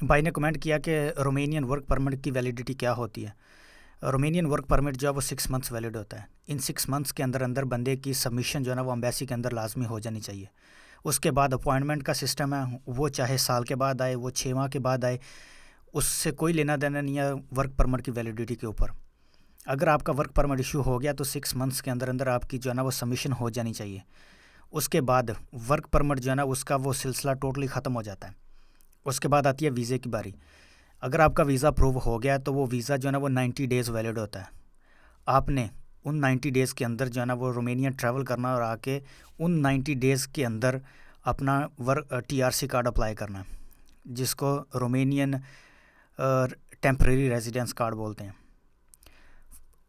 بھائی نے کمنٹ کیا کہ رومینین ورک پرمٹ کی ویلیڈیٹی کیا ہوتی ہے۔ رومینین ورک پرمٹ جو ہے وہ 6 منتھس ویلڈ ہوتا ہے۔ ان 6 منتھس کے اندر بندے کی سبمیشن جو ہے نا وہ امبیسی کے اندر لازمی ہو جانی چاہیے۔ اس کے بعد اپوائنٹمنٹ کا سسٹم ہے، وہ چاہے سال کے بعد آئے، وہ 6 ماہ کے بعد آئے، اس سے کوئی لینا دینا نہیں ہے ورک پرمٹ کی ویلیڈیٹی کے اوپر۔ اگر آپ کا ورک پرمٹ ایشو ہو گیا تو 6 منتھس کے اندر آپ کی جو ہے نا وہ سبمیشن ہو جانی چاہیے۔ اس کے بعد ورک پرمٹ جو ہے نا اس کا وہ سلسلہ ٹوٹلی ختم ہو جاتا ہے۔ اس کے بعد آتی ہے ویزے کی باری۔ اگر آپ کا ویزا اپروو ہو گیا تو وہ ویزا جو ہے نا وہ 90 ڈیز ویلڈ ہوتا ہے۔ آپ نے ان 90 ڈیز کے اندر جو ہے نا وہ رومینیا ٹریول کرنا اور آ کے ان 90 ڈیز کے اندر اپنا TRC کارڈ اپلائی کرنا ہے، جس کو رومینین ٹیمپریری ریزیڈنس کارڈ بولتے ہیں۔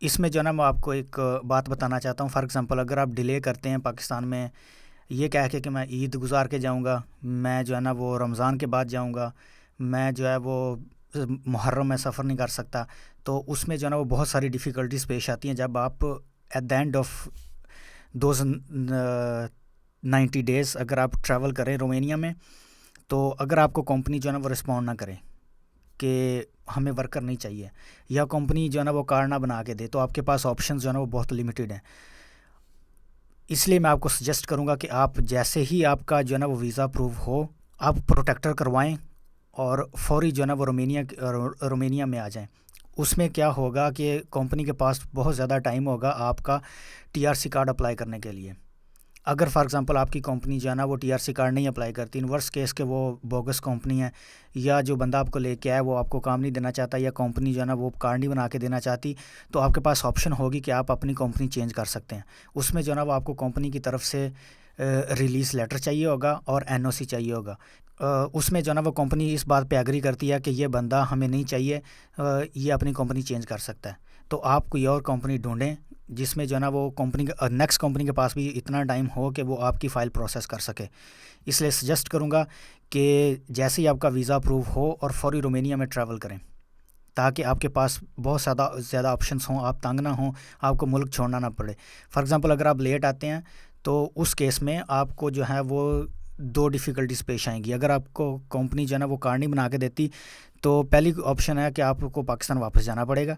اس میں جو ہے نا میں آپ کو ایک بات بتانا چاہتا ہوں۔ فار ایگزامپل اگر آپ ڈیلے کرتے ہیں پاکستان میں یہ کہہ کے کہ میں عید گزار کے جاؤں گا، میں جو ہے نا وہ رمضان کے بعد جاؤں گا، میں جو ہے وہ محرم میں سفر نہیں کر سکتا، تو اس میں جو ہے نا وہ بہت ساری ڈیفیکلٹیز پیش آتی ہیں جب آپ at the end of those 90 days اگر آپ ٹریول کریں رومینیا میں، تو اگر آپ کو کمپنی جو ہے نا وہ رسپونڈ نہ کرے کہ ہمیں ورکر نہیں چاہیے، یا کمپنی جو ہے نا وہ کارڈ نہ بنا کے دے، تو آپ کے پاس آپشنز جو ہے نا وہ بہت لمیٹیڈ ہیں۔ اس لیے میں آپ کو سجیسٹ کروں گا کہ آپ جیسے ہی آپ کا جو ہے نا وہ ویزا اپروو ہو، آپ پروٹیکٹر کروائیں اور فوری جو ہے نا وہ رومینیا میں آ جائیں۔ اس میں کیا ہوگا کہ کمپنی کے پاس بہت زیادہ ٹائم ہوگا آپ کا TRC کارڈ اپلائی کرنے کے لیے۔ اگر فار ایگزامپل آپ کی کمپنی جو ہے نا وہ TRC کارڈ نہیں اپلائی کرتی، ان ورس کیس کہ وہ بوگس کمپنی ہے، یا جو بندہ آپ کو لے کے آئے وہ آپ کو کام نہیں دینا چاہتا، یا کمپنی جو ہے نا وہ کارڈ نہیں بنا کے دینا چاہتی، تو آپ کے پاس آپشن ہوگی کہ آپ اپنی کمپنی چینج کر سکتے ہیں۔ اس میں جو ہے نا وہ آپ کو کمپنی کی طرف سے ریلیز لیٹر چاہیے ہوگا اور NOC چاہیے ہوگا۔ اس میں جو ہے نا وہ کمپنی اس بات پہ ایگری کرتی ہے کہ یہ بندہ ہمیں نہیں چاہیے، یہ اپنی کمپنی چینج کر سکتا ہے، تو آپ کوئی اور کمپنی ڈھونڈیں جس میں جو ہے نا وہ کمپنی نیکسٹ کمپنی کے پاس بھی اتنا ٹائم ہو کہ وہ آپ کی فائل پروسیس کر سکے۔ اس لیے سجیسٹ کروں گا کہ جیسے ہی آپ کا ویزا اپروو ہو اور فوری رومینیا میں ٹریول کریں، تاکہ آپ کے پاس بہت زیادہ آپشنس ہوں، آپ تنگ نہ ہوں، آپ کو ملک چھوڑنا نہ پڑے۔ فار ایگزامپل اگر آپ لیٹ آتے ہیں تو اس کیس میں آپ کو جو ہے وہ 2 ڈیفیکلٹیز پیش آئیں گی۔ اگر آپ کو کمپنی جو ہے نا وہ کارڈ نہیں بنا کے دیتی، تو پہلی آپشن ہے کہ آپ کو پاکستان واپس جانا پڑے گا،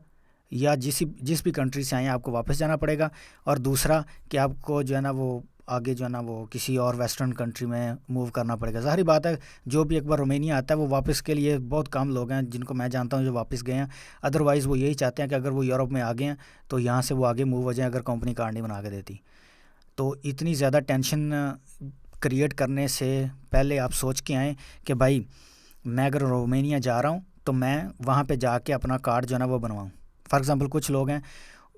یا جس بھی کنٹری سے آئیں آپ کو واپس جانا پڑے گا، اور دوسرا کہ آپ کو جو ہے نا وہ آگے جو ہے نا وہ کسی اور ویسٹرن کنٹری میں موو کرنا پڑے گا۔ ظاہری بات ہے جو بھی ایک بار رومینیا آتا ہے وہ واپس کے لیے بہت کم لوگ ہیں جن کو میں جانتا ہوں جو واپس گئے ہیں، ادروائز وہ یہی چاہتے ہیں کہ اگر وہ یورپ میں آگے ہیں تو یہاں سے وہ آگے موو ہو جائیں اگر کمپنی کارڈ نہیں بنا کے دیتی۔ تو اتنی زیادہ ٹینشن کریٹ کرنے سے پہلے آپ سوچ کے آئیں کہ بھائی میں اگر رومینیا جا رہا ہوں تو میں وہاں پہ جا کے اپنا کارڈ جو ہے نا وہ بنواؤں۔ فار ایگزامپل کچھ لوگ ہیں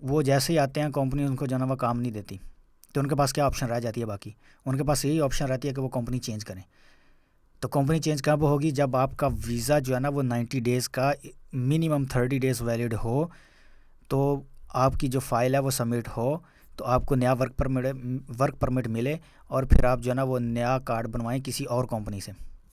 وہ جیسے ہی آتے ہیں کمپنی ان کو جو ہے نا وہ کام نہیں دیتی، تو ان کے پاس کیا آپشن رہ جاتی ہے؟ باقی ان کے پاس یہی آپشن رہتی ہے کہ وہ کمپنی چینج کریں۔ تو کمپنی چینج کب ہوگی؟ جب آپ کا ویزا جو ہے نا وہ 90 ڈیز کا منیمم 30 ڈیز ویلڈ ہو، تو آپ کی جو فائل ہے وہ سبمٹ ہو، تو آپ کو نیا ورک پرمٹ ملے، اور پھر آپ جو ہے نا وہ نیا کارڈ بنوائیں کسی اور کمپنی سے۔